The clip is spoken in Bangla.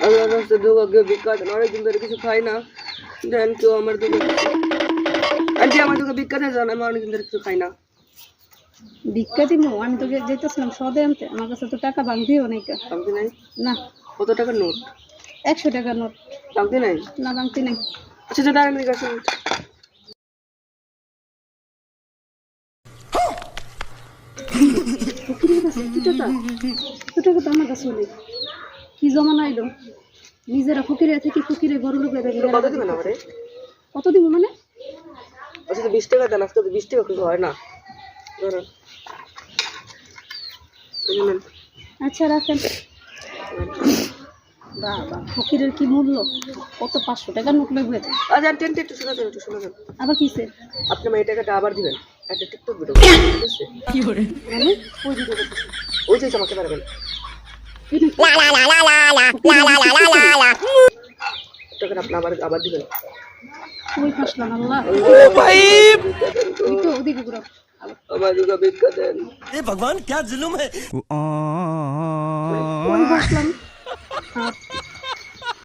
আল্লাহর রাস্তায় দুগা কেউ ভিক্ষা দেন, অনেকদিন ধরে কিছু খাই না, দেন কেউ আমার দুগা। আন্টি আমার দুগা ভিক্ষা দেন, আমি অনেকদিন ধরে কিছু খাই না। ভিক্ষা দিব? আমি তোকে যেতেছিলাম সদে আনতে, আমার কাছে তো টাকা ভাঙতিও নেই। ভাঙতি নাই? না। কত টাকার নোট? 100 টাকার নোট। ভাঙতি নাই? না, ভাঙতি নাই। আচ্ছা যা দাঁড়ান দিকে আসুন। ফকিরের কাছে এত টাকা তো আমার কাছে নেই। কি জমানা এলো, নিজেরা ফকিরে থেকে ফকিরে বড় লোক হয়ে কত দিবেন আমারে? কত দিব মানে? আচ্ছা তো 20 টাকা দেন, আজকে তো 20 টাকা কিছু হয় না। ধরেন। এই নেন। আচ্ছা রাখেন। বাবা, ফকিরের কি মূল্য! কত 500 টাকার নোট লাগবে। আচ্ছা টেন একটু শোনা যান, একটু শোনা যান। আবার কিসে? আপনি আমার এই টাকাটা আবার দিবেন, একটা টিকটক ভিডিও ঠিক আছে? কি করে মানে? ওই ভিডিও ওই যে আমাকে পারবেন টাকাটা আপনি আবার দিবেন। ওই ফাসলাম আল্লাহ। ओ भाई ওই তো ওদিকে ঘুরো। আমার দুগা ভিক্ষা দেন। ये भगवान क्या जुल्म है ওই ফাসলাম।